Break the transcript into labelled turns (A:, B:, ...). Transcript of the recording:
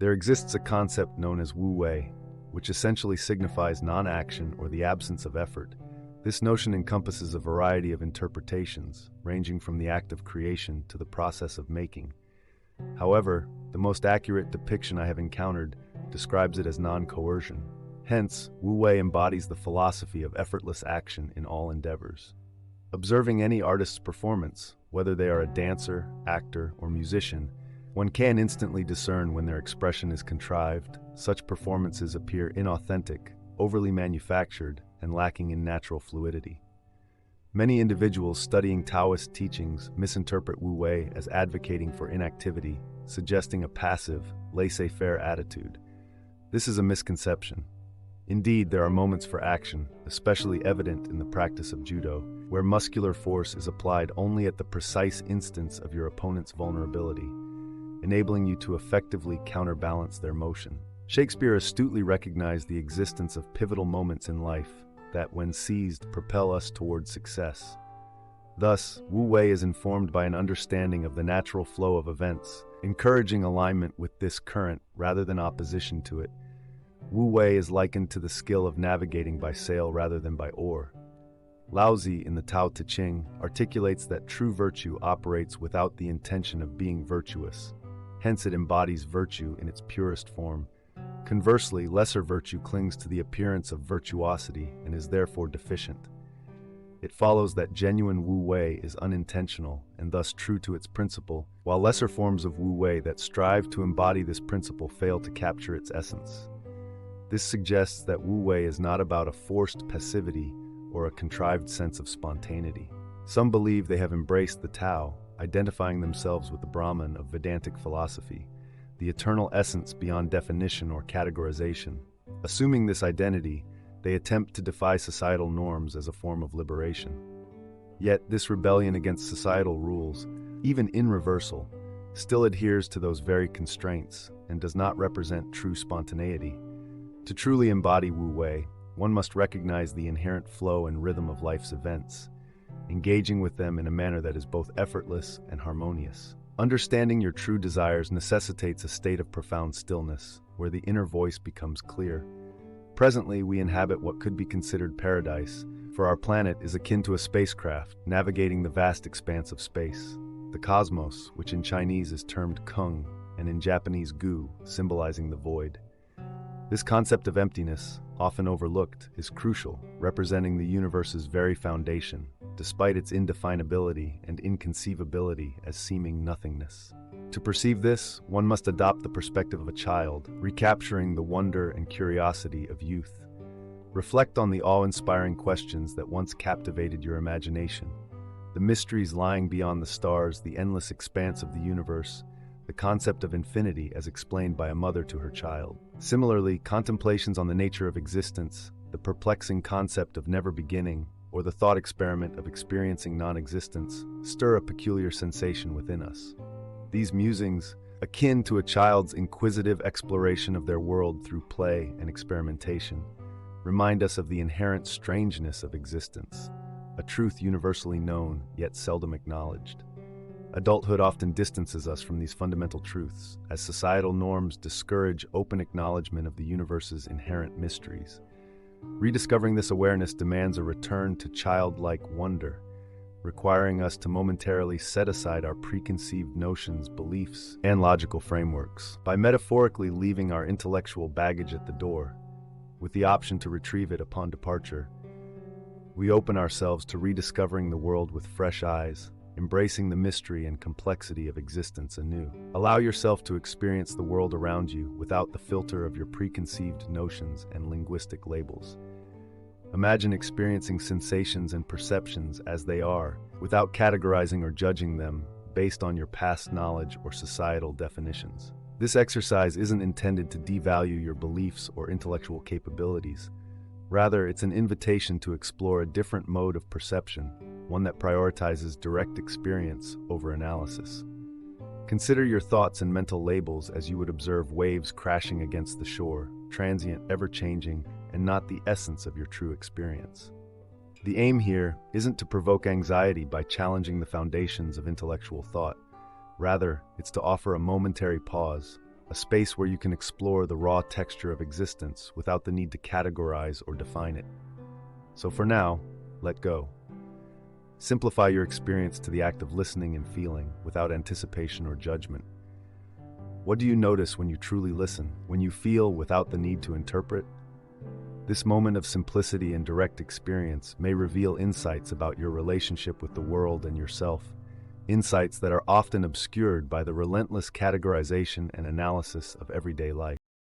A: There exists a concept known as Wu Wei, which essentially signifies non-action or the absence of effort. This notion encompasses a variety of interpretations, ranging from the act of creation to the process of making. However, the most accurate depiction I have encountered describes it as non-coercion. Hence, Wu Wei embodies the philosophy of effortless action in all endeavors. Observing any artist's performance, whether they are a dancer, actor, or musician, one can instantly discern when their expression is contrived. Such performances appear inauthentic, overly manufactured, and lacking in natural fluidity. Many individuals studying Taoist teachings misinterpret Wu Wei as advocating for inactivity, suggesting a passive, laissez-faire attitude. This is a misconception. Indeed, there are moments for action, especially evident in the practice of judo, where muscular force is applied only at the precise instance of your opponent's vulnerability, enabling you to effectively counterbalance their motion. Shakespeare astutely recognized the existence of pivotal moments in life that, when seized, propel us toward success. Thus, Wu Wei is informed by an understanding of the natural flow of events, encouraging alignment with this current rather than opposition to it. Wu Wei is likened to the skill of navigating by sail rather than by oar. Laozi in the Tao Te Ching articulates that true virtue operates without the intention of being virtuous. Hence, it embodies virtue in its purest form. Conversely, lesser virtue clings to the appearance of virtuosity and is therefore deficient. It follows that genuine Wu Wei is unintentional and thus true to its principle, while lesser forms of Wu Wei that strive to embody this principle fail to capture its essence. This suggests that Wu Wei is not about a forced passivity or a contrived sense of spontaneity. Some believe they have embraced the Tao, identifying themselves with the Brahman of Vedantic philosophy, the eternal essence beyond definition or categorization. Assuming this identity, they attempt to defy societal norms as a form of liberation. Yet, this rebellion against societal rules, even in reversal, still adheres to those very constraints and does not represent true spontaneity. To truly embody Wu Wei, one must recognize the inherent flow and rhythm of life's events, engaging with them in a manner that is both effortless and harmonious. Understanding your true desires necessitates a state of profound stillness, where the inner voice becomes clear. Presently, we inhabit what could be considered paradise, for our planet is akin to a spacecraft navigating the vast expanse of space. The cosmos, which in Chinese is termed Kung, and in Japanese Gu, symbolizing the void. This concept of emptiness, often overlooked, is crucial, representing the universe's very foundation, despite its indefinability and inconceivability as seeming nothingness. To perceive this, one must adopt the perspective of a child, recapturing the wonder and curiosity of youth. Reflect on the awe-inspiring questions that once captivated your imagination, the mysteries lying beyond the stars, the endless expanse of the universe, the concept of infinity as explained by a mother to her child. Similarly, contemplations on the nature of existence, the perplexing concept of never beginning, or the thought experiment of experiencing non-existence, stir a peculiar sensation within us. These musings, akin to a child's inquisitive exploration of their world through play and experimentation, remind us of the inherent strangeness of existence, a truth universally known yet seldom acknowledged. Adulthood often distances us from these fundamental truths, as societal norms discourage open acknowledgement of the universe's inherent mysteries. Rediscovering this awareness demands a return to childlike wonder, requiring us to momentarily set aside our preconceived notions, beliefs, and logical frameworks. By metaphorically leaving our intellectual baggage at the door, with the option to retrieve it upon departure, we open ourselves to rediscovering the world with fresh eyes, embracing the mystery and complexity of existence anew. Allow yourself to experience the world around you without the filter of your preconceived notions and linguistic labels. Imagine experiencing sensations and perceptions as they are, without categorizing or judging them based on your past knowledge or societal definitions. This exercise isn't intended to devalue your beliefs or intellectual capabilities. Rather, it's an invitation to explore a different mode of perception, one that prioritizes direct experience over analysis. Consider your thoughts and mental labels as you would observe waves crashing against the shore, transient, ever-changing, and not the essence of your true experience. The aim here isn't to provoke anxiety by challenging the foundations of intellectual thought. Rather, it's to offer a momentary pause, a space where you can explore the raw texture of existence without the need to categorize or define it. So for now, let go. Simplify your experience to the act of listening and feeling without anticipation or judgment. What do you notice when you truly listen, when you feel without the need to interpret? This moment of simplicity and direct experience may reveal insights about your relationship with the world and yourself, insights that are often obscured by the relentless categorization and analysis of everyday life.